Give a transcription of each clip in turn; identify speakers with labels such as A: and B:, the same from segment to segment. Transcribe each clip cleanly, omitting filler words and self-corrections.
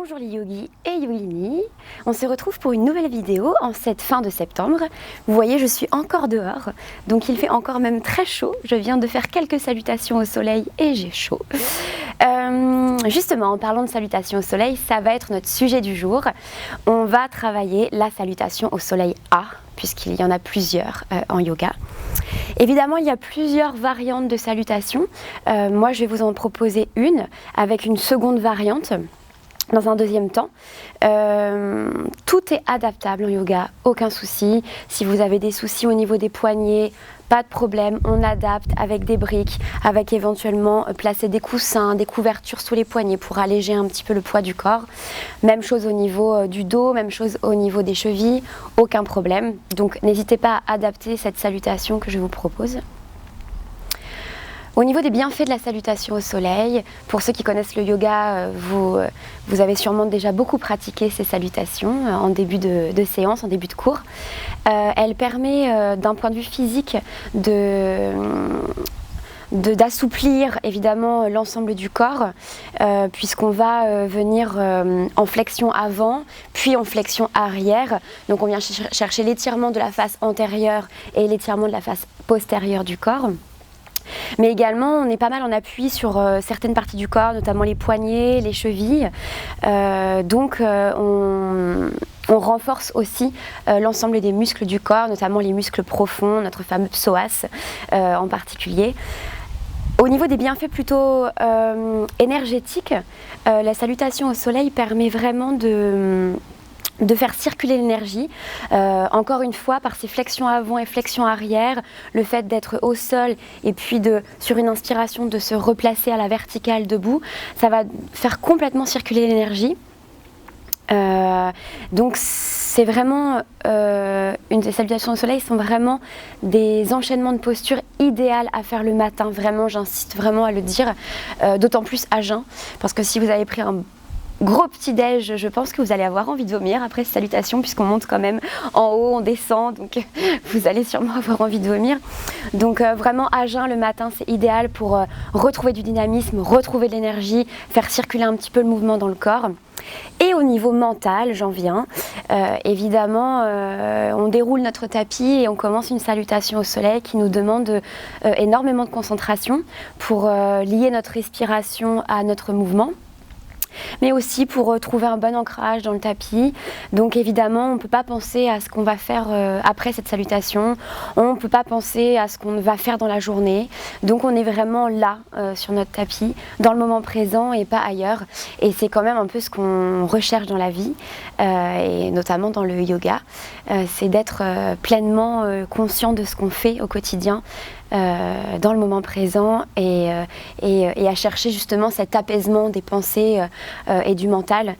A: Bonjour les yogis et yoginis, on se retrouve pour une nouvelle vidéo en cette fin de septembre. Vous voyez, je suis encore dehors, donc il fait encore même très chaud. Je viens de faire quelques salutations au soleil et j'ai chaud. Justement, en parlant de salutations au soleil, ça va être notre sujet du jour. On va travailler la salutation au soleil A, puisqu'il y en a plusieurs en yoga. Évidemment, il y a plusieurs variantes de salutations. Moi, je vais vous en proposer une avec une seconde variante. Dans un deuxième temps, tout est adaptable en yoga, aucun souci. Si vous avez des soucis au niveau des poignets, pas de problème, on adapte avec des briques, avec éventuellement placer des coussins, des couvertures sous les poignets pour alléger un petit peu le poids du corps. Même chose au niveau du dos, même chose au niveau des chevilles, aucun problème. Donc n'hésitez pas à adapter cette salutation que je vous propose. Au niveau des bienfaits de la salutation au soleil, pour ceux qui connaissent le yoga, vous avez sûrement déjà beaucoup pratiqué ces salutations en début de séance, en début de cours. Elle permet d'un point de vue physique d'assouplir évidemment l'ensemble du corps, puisqu'on va venir en flexion avant, puis en flexion arrière. Donc on vient chercher l'étirement de la face antérieure et l'étirement de la face postérieure du corps. Mais également, on est pas mal en appui sur certaines parties du corps, notamment les poignets, les chevilles. On renforce aussi l'ensemble des muscles du corps, notamment les muscles profonds, notre fameux psoas en particulier. Au niveau des bienfaits plutôt énergétiques, la salutation au soleil permet vraiment de faire circuler l'énergie, encore une fois par ces flexions avant et flexions arrière, le fait d'être au sol et puis sur une inspiration de se replacer à la verticale debout, ça va faire complètement circuler l'énergie. Donc c'est vraiment les salutations au soleil sont vraiment des enchaînements de postures idéales à faire le matin, vraiment j'insiste vraiment à le dire, d'autant plus à jeun, parce que si vous avez pris un gros petit-déj, je pense que vous allez avoir envie de vomir après ces salutations, puisqu'on monte quand même en haut, on descend, donc vous allez sûrement avoir envie de vomir. Donc vraiment à jeun le matin, c'est idéal pour retrouver du dynamisme, retrouver de l'énergie, faire circuler un petit peu le mouvement dans le corps. Et au niveau mental, j'en viens, évidemment, on déroule notre tapis et on commence une salutation au soleil qui nous demande énormément de concentration pour lier notre respiration à notre mouvement, mais aussi pour trouver un bon ancrage dans le tapis. Donc évidemment, on ne peut pas penser à ce qu'on va faire après cette salutation, on ne peut pas penser à ce qu'on va faire dans la journée. Donc on est vraiment là, sur notre tapis, dans le moment présent et pas ailleurs. Et c'est quand même un peu ce qu'on recherche dans la vie, et notamment dans le yoga, c'est d'être pleinement conscient de ce qu'on fait au quotidien, dans le moment présent et à chercher justement cet apaisement des pensées et du mental.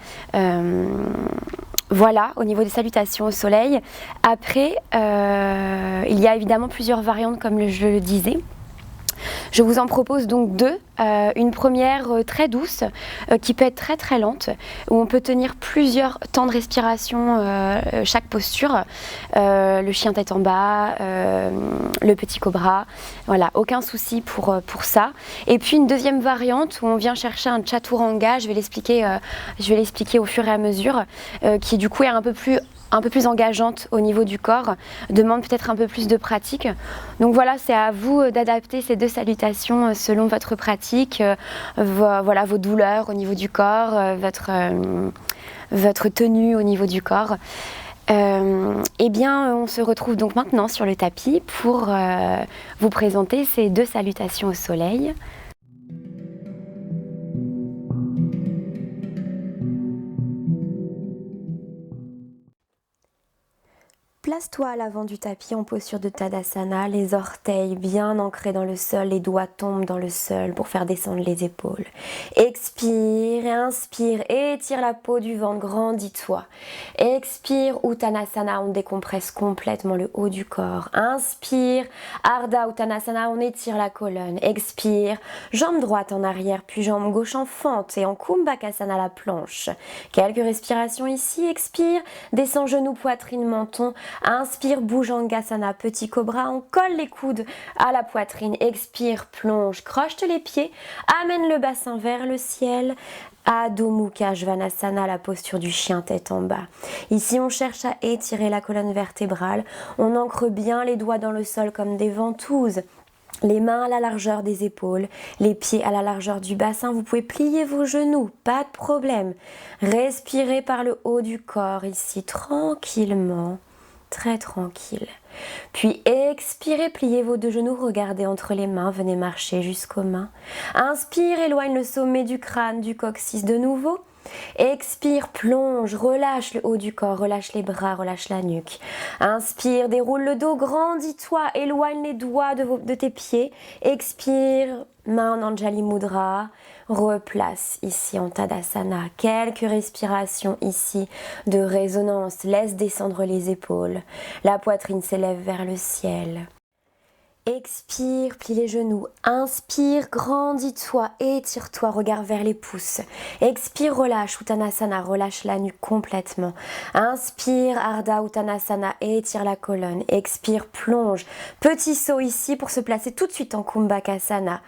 A: Voilà, au niveau des salutations au soleil. Après, il y a évidemment plusieurs variantes comme je le disais. Je vous en propose donc deux. Une première très douce, qui peut être très très lente, où on peut tenir plusieurs temps de respiration chaque posture. Le chien tête en bas, le petit cobra, voilà, aucun souci pour ça. Et puis une deuxième variante où on vient chercher un chaturanga, je vais l'expliquer au fur et à mesure, qui du coup est un peu plus engageante au niveau du corps, demande peut-être un peu plus de pratique. Donc voilà, c'est à vous d'adapter ces deux salutations selon votre pratique, voilà, vos douleurs au niveau du corps, votre tenue au niveau du corps. Eh bien, on se retrouve donc maintenant sur le tapis pour vous présenter ces deux salutations au soleil. Place-toi à l'avant du tapis en posture de Tadasana, les orteils bien ancrés dans le sol, les doigts tombent dans le sol pour faire descendre les épaules. Expire et inspire, étire la peau du ventre, grandis-toi. Expire, Uttanasana, on décompresse complètement le haut du corps. Inspire, Ardha Uttanasana, on étire la colonne. Expire, jambe droite en arrière, puis jambe gauche en fente et en Kumbhakasana, la planche. Quelques respirations ici, expire, descend genou, poitrine, menton. Inspire, Bhujangasana, petit cobra, on colle les coudes à la poitrine. Expire, plonge, croche les pieds, amène le bassin vers le ciel. Adho Mukha Svanasana, la posture du chien tête en bas. Ici, on cherche à étirer la colonne vertébrale. On ancre bien les doigts dans le sol comme des ventouses. Les mains à la largeur des épaules, les pieds à la largeur du bassin. Vous pouvez plier vos genoux, pas de problème. Respirez par le haut du corps ici, tranquillement, très tranquille. Puis expirez, pliez vos deux genoux, regardez entre les mains, venez marcher jusqu'aux mains. Inspire, éloigne le sommet du crâne, du coccyx de nouveau. Expire, plonge, relâche le haut du corps, relâche les bras, relâche la nuque. Inspire, déroule le dos, grandis-toi, éloigne les doigts de tes pieds. Expire, main en Anjali Mudra, replace ici en Tadasana. Quelques respirations ici de résonance, laisse descendre les épaules. La poitrine s'élève vers le ciel. Expire, plie les genoux. Inspire, grandis-toi, étire-toi, regard vers les pouces. Expire, relâche, Uttanasana, relâche la nuque complètement. Inspire, Ardha Uttanasana, étire la colonne. Expire, plonge. Petit saut ici pour se placer tout de suite en Kumbhakasana.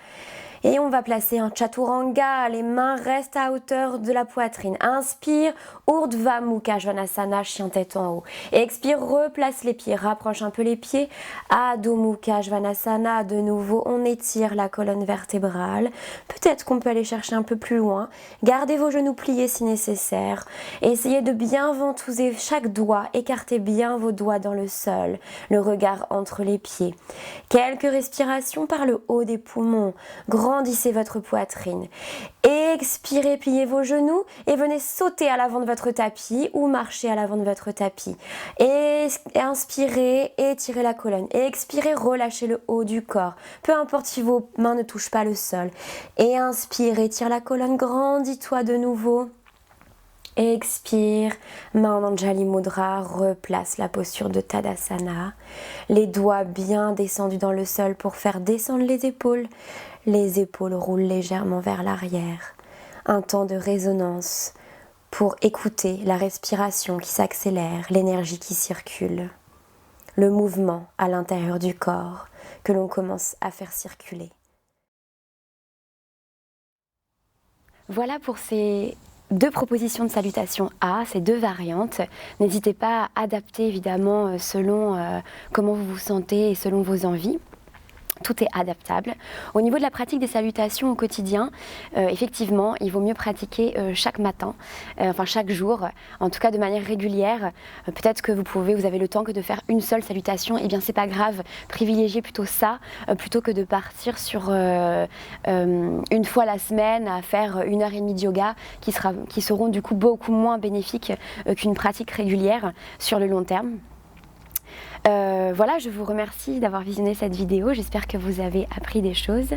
A: Et on va placer un Chaturanga, les mains restent à hauteur de la poitrine. Inspire, Urdhva Mukha Svanasana, chien tête en haut. Expire, replace les pieds, rapproche un peu les pieds. Adho Mukha Svanasana, de nouveau, on étire la colonne vertébrale. Peut-être qu'on peut aller chercher un peu plus loin. Gardez vos genoux pliés si nécessaire. Essayez de bien ventouser chaque doigt, écartez bien vos doigts dans le sol, le regard entre les pieds. Quelques respirations par le haut des poumons. Grandissez votre poitrine. Expirez, pliez vos genoux et venez sauter à l'avant de votre tapis ou marcher à l'avant de votre tapis. Et inspirez, étirez la colonne. Expirez, relâchez le haut du corps. Peu importe si vos mains ne touchent pas le sol. Et inspire, étire la colonne, grandis-toi de nouveau. Expire, main en Anjali Mudra, replace la posture de Tadasana. Les doigts bien descendus dans le sol pour faire descendre les épaules. Les épaules roulent légèrement vers l'arrière. Un temps de résonance pour écouter la respiration qui s'accélère, l'énergie qui circule, le mouvement à l'intérieur du corps que l'on commence à faire circuler. Voilà pour ces deux propositions de salutation A, ces deux variantes. N'hésitez pas à adapter évidemment selon comment vous vous sentez et selon vos envies. Tout est adaptable. Au niveau de la pratique des salutations au quotidien, effectivement, il vaut mieux pratiquer chaque matin, enfin chaque jour, en tout cas de manière régulière. Peut-être que vous avez le temps que de faire une seule salutation, et bien c'est pas grave, privilégiez plutôt ça, plutôt que de partir sur une fois la semaine à faire 1h30 de yoga, qui seront du coup beaucoup moins bénéfiques qu'une pratique régulière sur le long terme. Voilà, je vous remercie d'avoir visionné cette vidéo, j'espère que vous avez appris des choses.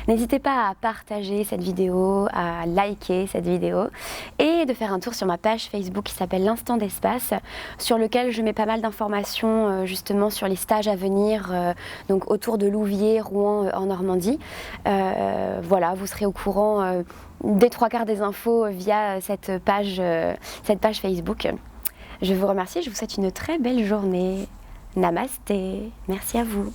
A: N'hésitez pas à partager cette vidéo, à liker cette vidéo et de faire un tour sur ma page Facebook qui s'appelle l'Instant d'Espace, sur lequel je mets pas mal d'informations justement sur les stages à venir, donc autour de Louviers, Rouen, en Normandie. Voilà, vous serez au courant des 3/4 des infos via cette page Facebook. Je vous remercie, je vous souhaite une très belle journée. Namasté, merci à vous.